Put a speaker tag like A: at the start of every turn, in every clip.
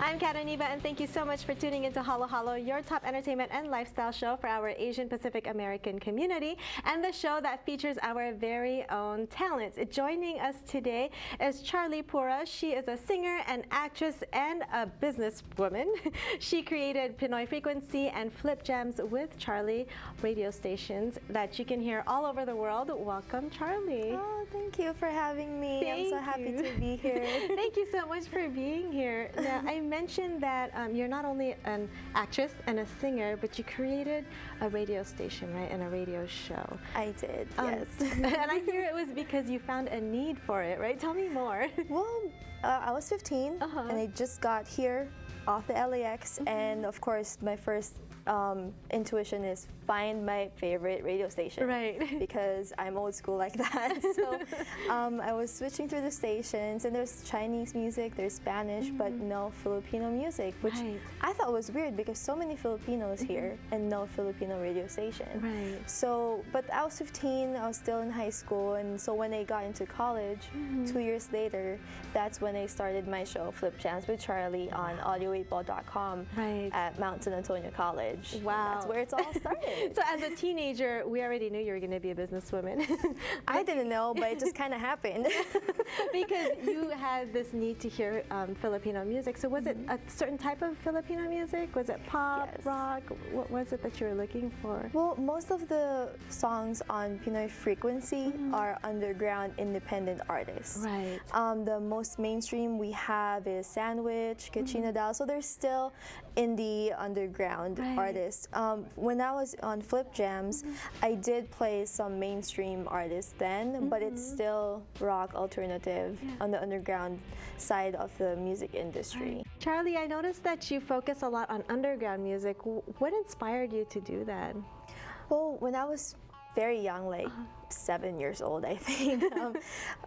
A: I'm Iniba, and thank you so much for tuning into Halo Halo, your top entertainment and lifestyle show for our Asian Pacific American community, and the show that features our very own talents. Joining us today is Charly Pura. She is a singer, an actress, and a businesswoman. She created Pinoy Frequency and Flip Jams with Charly radio stations that you can hear all over the world. Welcome, Charly.
B: Oh, thank you for having me. I'm so happy to be here.
A: Thank you so much for being here. Now, I mentioned that you're not only an actress and a singer, but you created a radio station, right, and a radio show.
B: I did, yes.
A: And I hear it was because you found a need for it, right? Tell me more.
B: Well, I was 15, and I just got here off the LAX, and of course, my first intuition is find my favorite radio station,
A: right?
B: Because I'm old school like that. So I was switching through the stations, and there's Chinese music, there's Spanish, but no Filipino music, which I thought was weird because so many Filipinos here and no Filipino radio station.
A: Right.
B: So, but I was 15, I was still in high school, and so when I got into college, 2 years later, that's when I started my show, Flip Jams with Charly, on audio8ball.com at Mount San Antonio College.
A: Wow.
B: That's where it's all started.
A: So as a teenager, we already knew you were going to be a businesswoman.
B: I didn't know, but it just kind of happened.
A: Because you had this need to hear Filipino music. So was it a certain type of Filipino music? Was it pop, rock? What was it that you were looking for?
B: Well, most of the songs on Pinoy Frequency are underground independent artists.
A: Right.
B: The most mainstream we have is Sandwich, Kachina Dal. So there's still indie underground artists. When I was on Flip Jams, I did play some mainstream artists then, but it's still rock alternative on the underground side of the music industry.
A: Charly, I noticed that you focus a lot on underground music. What inspired you to do that?
B: Well, when I was very young, like 7 years old, I think.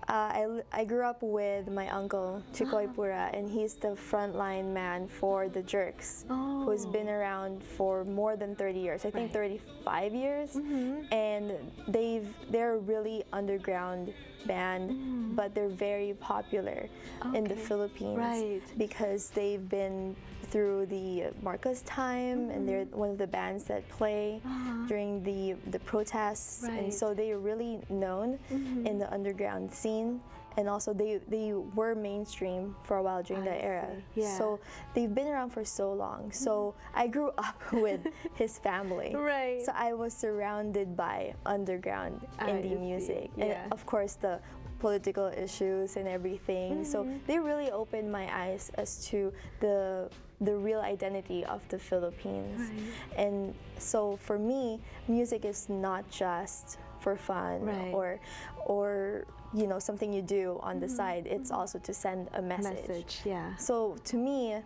B: I grew up with my uncle, Charly Pura, and he's the frontline man for the Jerks, who's been around for more than 30 years, I think 35 years, and they're a really underground band, but they're very popular in the Philippines because they've been through the Marcos time, and they're one of the bands that play during the protests, and so they are really known in the underground scene. And also they were mainstream for a while during that era. So they've been around for so long. So I grew up with his family. So I was surrounded by underground indie music. And of course the political issues and everything. So they really opened my eyes as to the real identity of the Philippines. And so for me, music is not just for fun or you know, something you do on the side. It's also to send a message. So to me,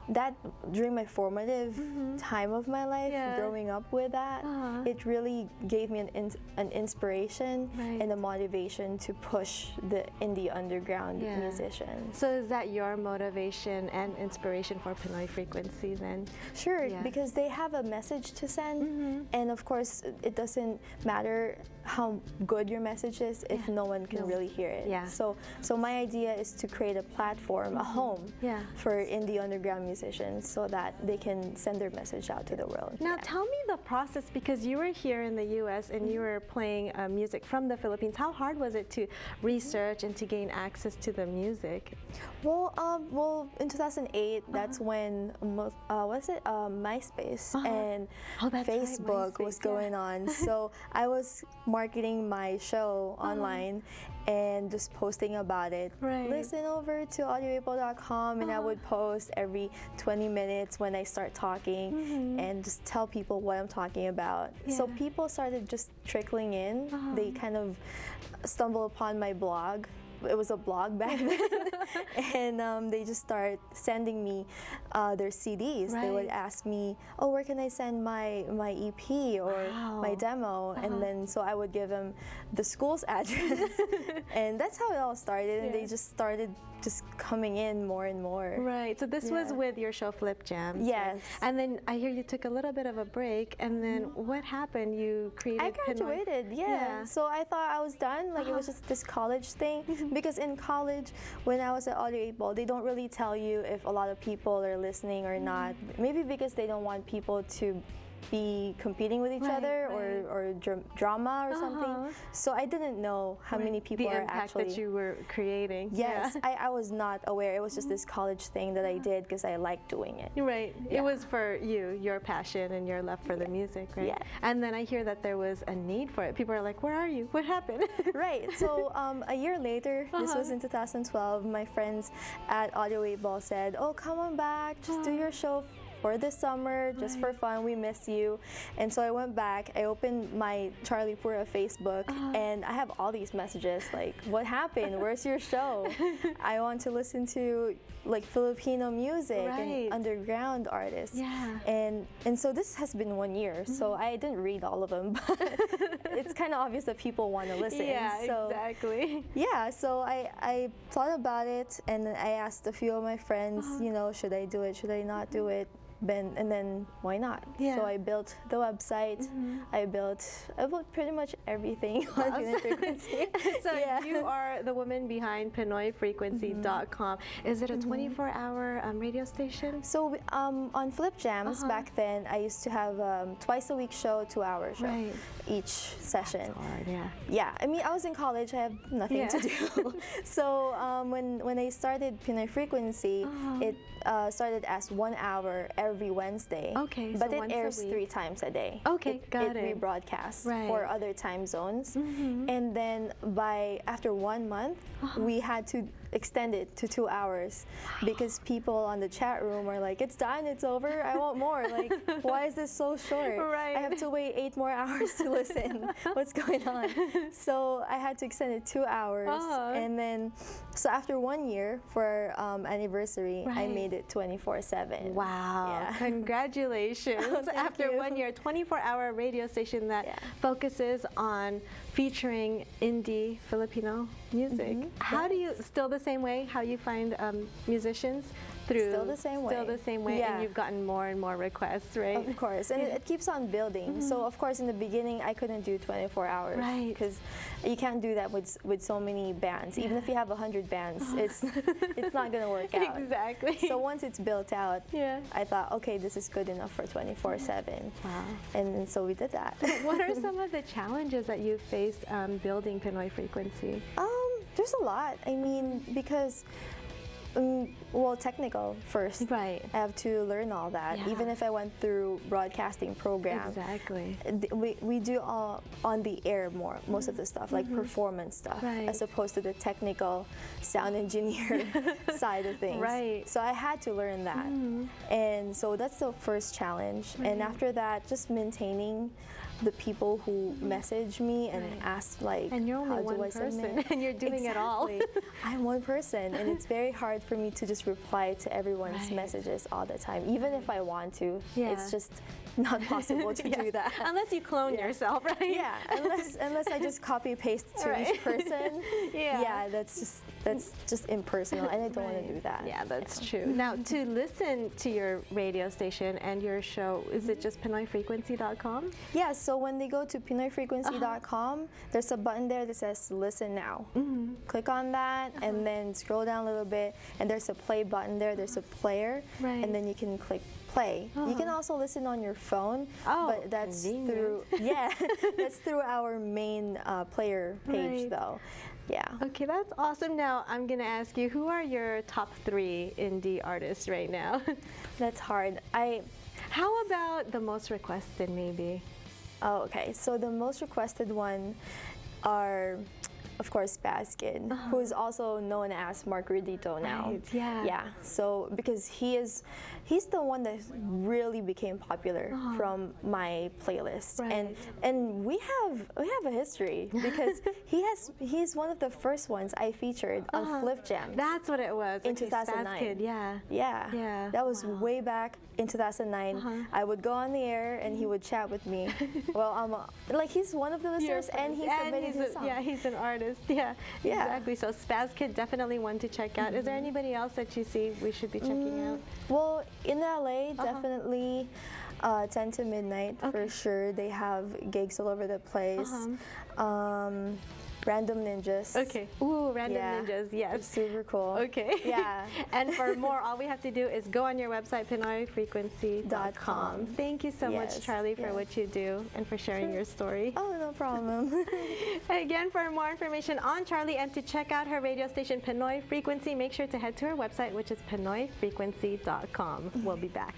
B: that during my formative time of my life, growing up with that, it really gave me an inspiration and a motivation to push the indie underground musicians.
A: So is that your motivation and inspiration for Pinoy Frequency then?
B: Sure, because they have a message to send, and of course it doesn't matter how good your message is if no one can really hear it. So my idea is to create a platform, a home for indie underground musicians so that they can send their message out to the world.
A: Now tell me the process, because you were here in the US and you were playing music from the Philippines. How hard was it to research and to gain access to the music?
B: Well, in 2008, that's when MySpace and Facebook was going on. So I was marketing my show online and just posting about it. Listen over to audio8ball.com, and I would post every 20 minutes when I start talking and just tell people what I'm talking about. So people started just trickling in. They kind of stumbled upon my blog. It was a blog back then, and they just start sending me their CDs. They would ask me, oh, where can I send my EP or my demo? And then so I would give them the school's address, and that's how it all started. And they just started just coming in more and more.
A: Right. So this was with your show Flip Jams.
B: Yes.
A: And then I hear you took a little bit of a break, and then what happened? You created.
B: I graduated. So I thought I was done. Like it was just this college thing. Because in college, when I was was at Audio 8 Ball, they don't really tell you if a lot of people are listening or not. Maybe because they don't want people to be competing with each other or drama or something. So I didn't know how many people
A: the
B: are
A: impact
B: actually
A: that you were creating.
B: Yes, I was not aware. It was just this college thing that I did because I liked doing it.
A: Right. It was for you, your passion and your love for the music, right?
B: Yeah.
A: And then I hear that there was a need for it. People are like, where are you? What happened?
B: Right. So a year later, this was in 2012, my friends at Audio 8 Ball said, oh, come on back, just do your show for this summer, just for fun, we miss you. And so I went back, I opened my Charly Pura Facebook, and I have all these messages like, what happened? Where's your show? I want to listen to like Filipino music and underground artists.
A: Yeah.
B: And so this has been 1 year, so I didn't read all of them, but it's kind of obvious that people want to listen.
A: Yeah,
B: so,
A: exactly.
B: Yeah, so I thought about it, and then I asked a few of my friends, you know, should I do it, should I not do it? And then why not?
A: Yeah.
B: So I built the website. I built pretty much everything on Pinoy Frequency.
A: So you are the woman behind PinoyFrequency.com. Is it a 24-hour radio station?
B: So on Flip Jams back then, I used to have twice a week show, 2-hour show each session.
A: That's hard, yeah.
B: Yeah, I mean, I was in college. I have nothing to do. So when I started Pinoy Frequency, it started as 1 hour every Wednesday.
A: Okay,
B: but
A: so
B: it airs 3 times a day.
A: Okay, got it.
B: It rebroadcasts for other time zones. And then after 1 month, we had to extend it to 2 hours because people on the chat room are like, it's done, it's over, I want more. Like, why is this so short?
A: Right.
B: I have to wait 8 more hours to listen. What's going on? So I had to extend it 2 hours. And then, so after 1 year for anniversary, I made it 24/7.
A: Wow.
B: Yeah.
A: Congratulations. After 1 year, 24-hour radio station that focuses on featuring indie Filipino music. How do you, still the same way, how you find musicians?
B: Still the same way.
A: Still the same way, and you've gotten more and more requests, right?
B: Of course, and it keeps on building. So of course, in the beginning, I couldn't do 24 hours, because you can't do that with so many bands. Even if you have 100 bands, it's not gonna work out.
A: Exactly.
B: So once it's built out, I thought, okay, this is good enough for 24/7.
A: Wow.
B: And so we did that.
A: What are some of the challenges that you faced building Pinoy Frequency?
B: There's a lot. I mean, because well, technical first.
A: Right.
B: I have to learn all that. Even if I went through broadcasting program.
A: Exactly.
B: We do all on the air most of the stuff, like performance stuff, as opposed to the technical sound engineer side of things.
A: Right.
B: So I had to learn that. And so that's the first challenge. And after that, just maintaining the people who message me and ask, like,
A: and you're only
B: how
A: one
B: do I
A: person
B: submit?
A: and you're doing it all.
B: I'm one person, and it's very hard for me to just reply to everyone's messages all the time. Even if I want to, it's just not possible to do that.
A: Unless you clone yourself, right?
B: Yeah, unless I just copy paste to each person. Yeah, that's just impersonal, and I don't want to do that.
A: Yeah, that's true. Now, to listen to your radio station and your show, is it just PinoyFrequency.com?
B: Yeah, so when they go to PinoyFrequency.com, there's a button there that says Listen Now. Click on that, and then scroll down a little bit, and there's a play button there. There's a player, and then you can click play. You can also listen on your phone, but that's through that's through our main player page though. Yeah.
A: Okay, that's awesome. Now I'm gonna ask you, who are your top 3 indie artists right now?
B: That's hard.
A: How about the most requested, maybe?
B: Oh, okay. So the most requested one are, of course, Spaz Kid, who is also known as Mark Ridito now. Yeah. So because he's the one that really became popular from my playlist, and we have a history because he's one of the first ones I featured on Flip Jams.
A: That's what it was.
B: In 2009.
A: Spaz Kid,
B: yeah. That was way back in 2009. I would go on the air and he would chat with me. Well, like, he's one of the listeners, and he submitted his song.
A: Yeah, he's an artist. Yeah, exactly. So Spaz Kid, definitely one to check out. Is there anybody else that you see we should be checking out?
B: Well, in LA, definitely 10 to midnight for sure. They have gigs all over the place. Random Ninjas.
A: Okay. Ooh, Random Ninjas, yes.
B: It's super cool.
A: Okay.
B: Yeah.
A: And for more, all we have to do is go on your website, PinoyFrequency.com. Thank you so much, Charly, for what you do and for sharing your story.
B: Oh, no problem.
A: Again, for more information on Charly and to check out her radio station, Pinoy Frequency, make sure to head to her website, which is PinoyFrequency.com. We'll be back.